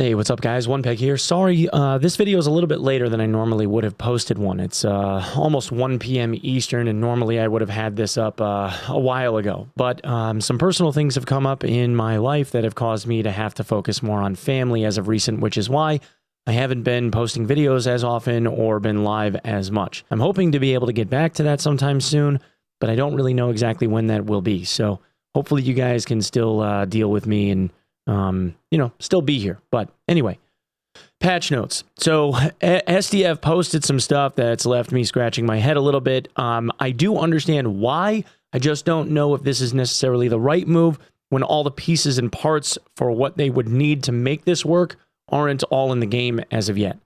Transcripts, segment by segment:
Hey, what's up guys? Onepeg here. Sorry, this video is a little bit later than I normally would have posted one. It's almost 1 p.m. Eastern, and normally I would have had this up a while ago. But some personal things have come up in my life that have caused me to have to focus more on family as of recent, which is why I haven't been posting videos as often or been live as much. I'm hoping to be able to get back to that sometime soon, but I don't really know exactly when that will be. So hopefully you guys can still deal with me and still be here. But anyway, patch notes. So SDF posted some stuff that's left me scratching my head a little bit. I do understand why. I just don't know if this is necessarily the right move when all the pieces and parts for what they would need to make this work aren't all in the game as of yet.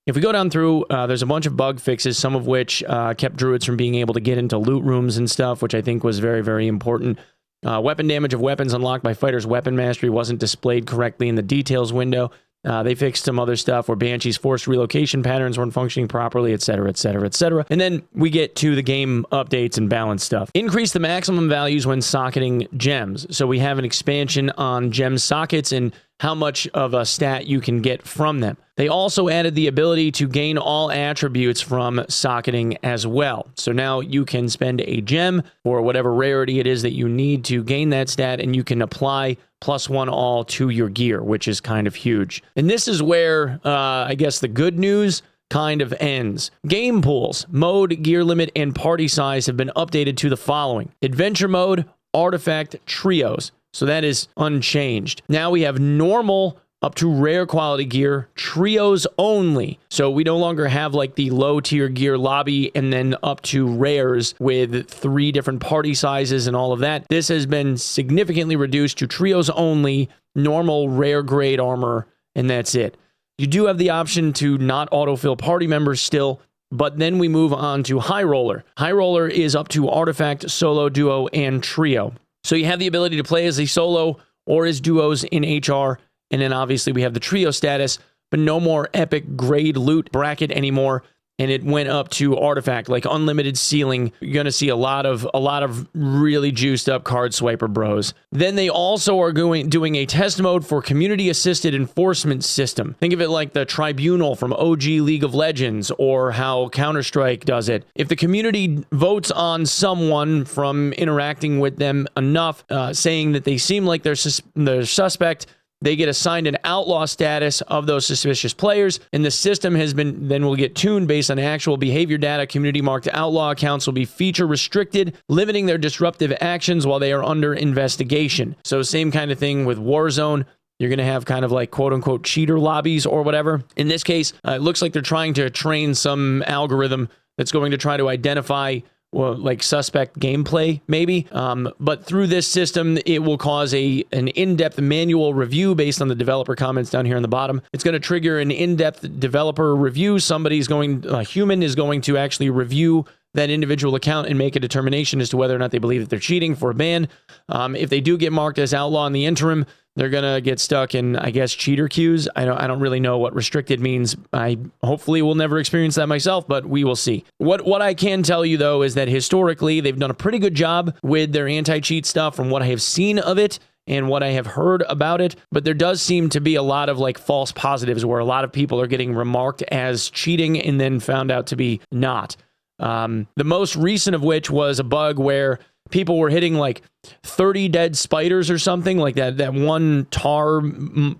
If we go down through, there's a bunch of bug fixes, some of which kept druids from being able to get into loot rooms and stuff, which I think was very, very important. Weapon damage of weapons unlocked by fighters' weapon mastery wasn't displayed correctly in the details window. They fixed some other stuff where Banshee's forced relocation patterns weren't functioning properly, etc., etc., etc. And then we get to the game updates and balance stuff. Increase the maximum values when socketing gems. So we have an expansion on gem sockets and how much of a stat you can get from them. They also added the ability to gain all attributes from socketing as well. So now you can spend a gem or whatever rarity it is that you need to gain that stat, and you can apply +1 all to your gear, which is kind of huge. And this is where, I guess, the good news kind of ends. Game pools, mode, gear limit, and party size have been updated to the following: Adventure mode, artifact, trios. So that is unchanged. Now we have normal up to rare quality gear, trios only. So we no longer have like the low tier gear lobby and then up to rares with 3 different party sizes and all of that. This has been significantly reduced to trios only, normal rare grade armor, and that's it. You do have the option to not autofill party members still, but then we move on to High Roller. High Roller is up to artifact, solo, duo, and trio. So you have the ability to play as a solo or as duos in HR, and then obviously we have the trio status, but no more epic grade loot bracket anymore, and it went up to artifact, like unlimited ceiling. You're going to see a lot of really juiced up card swiper bros. Then they also are doing a test mode for community assisted enforcement system. Think of it like the tribunal from OG League of Legends or how Counter-Strike does it. If the community votes on someone from interacting with them enough, saying that they seem like they're suspect, they get assigned an outlaw status of those suspicious players, and the system will get tuned based on actual behavior data. Community marked outlaw accounts will be feature restricted, limiting their disruptive actions while they are under investigation. So same kind of thing with Warzone. You're going to have kind of like quote unquote cheater lobbies or whatever. In this case, it looks like they're trying to train some algorithm that's going to try to identify like suspect gameplay, maybe. But through this system, it will cause an in-depth manual review based on the developer comments down here on the bottom. It's going to trigger an in-depth developer review. A human is going to actually review that individual account and make a determination as to whether or not they believe that they're cheating for a ban. If they do get marked as outlaw in the interim, they're going to get stuck in, I guess, cheater queues. I don't really know what restricted means. I hopefully will never experience that myself, but we will see. What I can tell you, though, is that historically, they've done a pretty good job with their anti-cheat stuff from what I have seen of it and what I have heard about it. But there does seem to be a lot of like false positives where a lot of people are getting remarked as cheating and then found out to be not. The most recent of which was a bug where people were hitting like 30 dead spiders or something like that. That one tar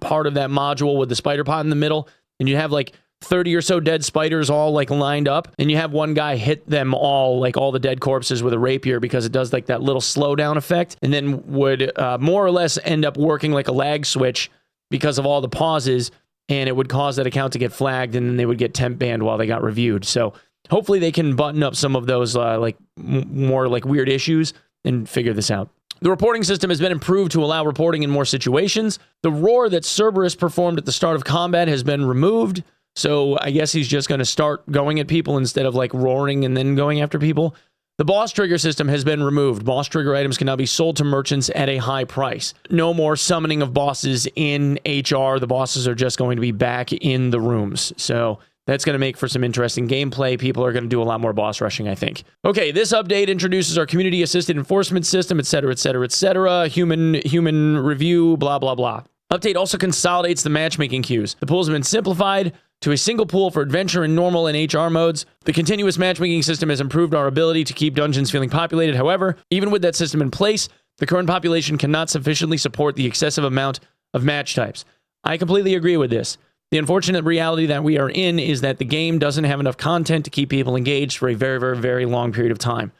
part of that module with the spider pot in the middle, and you have like 30 or so dead spiders all like lined up, and you have one guy hit them all, like all the dead corpses, with a rapier because it does like that little slowdown effect, and then would more or less end up working like a lag switch because of all the pauses, and it would cause that account to get flagged, and then they would get temp banned while they got reviewed. So hopefully they can button up some of those more like weird issues and figure this out. The reporting system has been improved to allow reporting in more situations. The roar that Cerberus performed at the start of combat has been removed. So I guess he's just going to start going at people instead of like roaring and then going after people. The boss trigger system has been removed. Boss trigger items can now be sold to merchants at a high price. No more summoning of bosses in HR. The bosses are just going to be back in the rooms. So that's going to make for some interesting gameplay. People are going to do a lot more boss rushing, I think. Okay, this update introduces our community-assisted enforcement system, etc., etc., etc. Human review, blah, blah, blah. Update also consolidates the matchmaking queues. The pools have been simplified to a single pool for adventure and normal and HR modes. The continuous matchmaking system has improved our ability to keep dungeons feeling populated. However, even with that system in place, the current population cannot sufficiently support the excessive amount of match types. I completely agree with this. The unfortunate reality that we are in is that the game doesn't have enough content to keep people engaged for a very, very, very long period of time.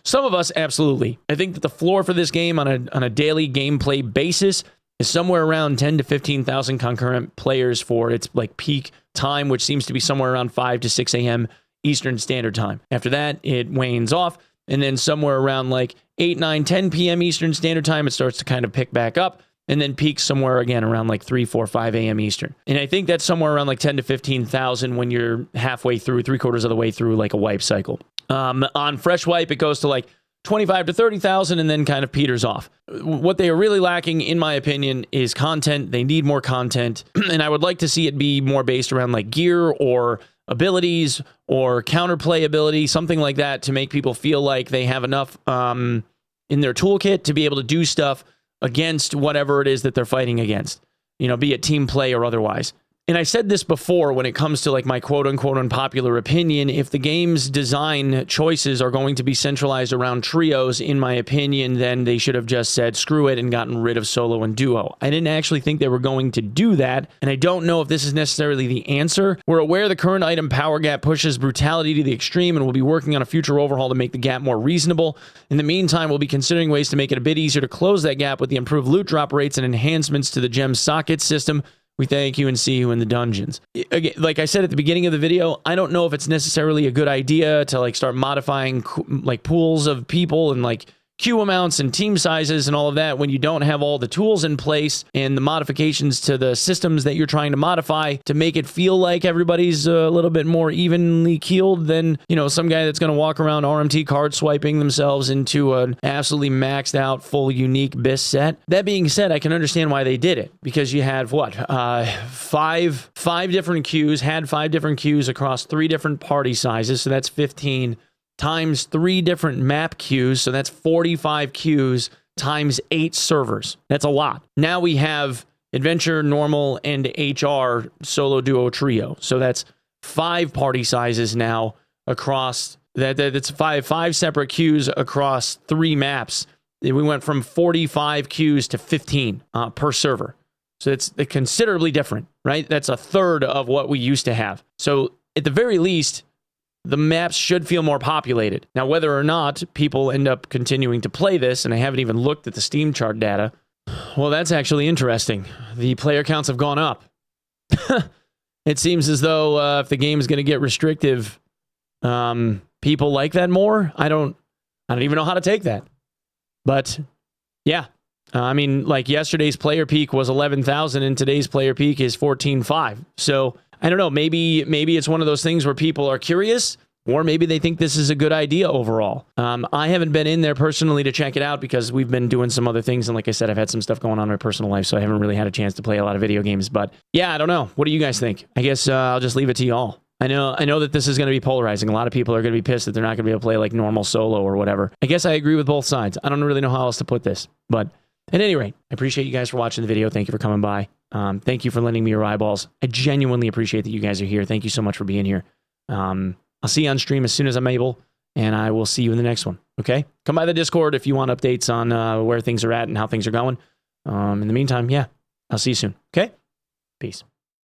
Some of us, absolutely. I think that the floor for this game on a daily gameplay basis is somewhere around 10 to 15,000 concurrent players for its like peak time, which seems to be somewhere around 5 to 6 a.m. Eastern Standard Time. After that, it wanes off, and then somewhere around like 8, 9, 10 p.m. Eastern Standard Time, it starts to kind of pick back up, and then peaks somewhere again around like 3, 4, 5 a.m. Eastern. And I think that's somewhere around like 10 to 15,000 when you're halfway through, 3/4 of the way through like a wipe cycle. On fresh wipe, it goes to like 25 to 30,000 and then kind of peters off. What they are really lacking, in my opinion, is content. They need more content, and I would like to see it be more based around like gear or abilities or counterplay ability, something like that, to make people feel like they have enough in their toolkit to be able to do stuff against whatever it is that they're fighting against, you know, be it team play or otherwise. And I said this before when it comes to like my quote-unquote unpopular opinion. If the game's design choices are going to be centralized around trios, in my opinion, then they should have just said screw it and gotten rid of solo and duo. I didn't actually think they were going to do that, and I don't know if this is necessarily the answer. We're aware the current item power gap pushes brutality to the extreme, and we'll be working on a future overhaul to make the gap more reasonable. In the meantime, we'll be considering ways to make it a bit easier to close that gap with the improved loot drop rates and enhancements to the gem socket system. We thank you and see you in the dungeons. Again, like I said at the beginning of the video, I don't know if it's necessarily a good idea to like start modifying like pools of people and like queue amounts and team sizes and all of that when you don't have all the tools in place and the modifications to the systems that you're trying to modify to make it feel like everybody's a little bit more evenly keeled than, you know, some guy that's going to walk around RMT card swiping themselves into an absolutely maxed out full unique BIS set. That being said, I can understand why they did it, because you had what, five different queues, had 5 different queues across 3 different party sizes, so that's 15 times 3 different map queues, so that's 45 queues times 8 servers. That's a lot. Now we have adventure, normal, and HR, solo, duo, trio. So that's 5 party sizes now across that's five separate queues across 3 maps. We went from 45 queues to 15 per server. So it's considerably different, right? That's a third of what we used to have. So at the very least, the maps should feel more populated. Now, whether or not people end up continuing to play this, and I haven't even looked at the Steam chart data, well, that's actually interesting. The player counts have gone up. It seems as though if the game is going to get restrictive, people like that more. I don't even know how to take that. But yeah, I mean, like yesterday's player peak was 11,000, and today's player peak is 14,500. So I don't know, maybe it's one of those things where people are curious, or maybe they think this is a good idea overall. I haven't been in there personally to check it out because we've been doing some other things, and like I said, I've had some stuff going on in my personal life, so I haven't really had a chance to play a lot of video games. But yeah, I don't know. What do you guys think? I guess I'll just leave it to y'all. I know that this is going to be polarizing. A lot of people are going to be pissed that they're not going to be able to play like normal solo or whatever. I guess I agree with both sides. I don't really know how else to put this, but at any rate, I appreciate you guys for watching the video. Thank you for coming by. Thank you for lending me your eyeballs. I genuinely appreciate that you guys are here. Thank you so much for being here. I'll see you on stream as soon as I'm able, and I will see you in the next one. Okay? Come by the Discord if you want updates on where things are at and how things are going. In the meantime, yeah, I'll see you soon. Okay? Peace.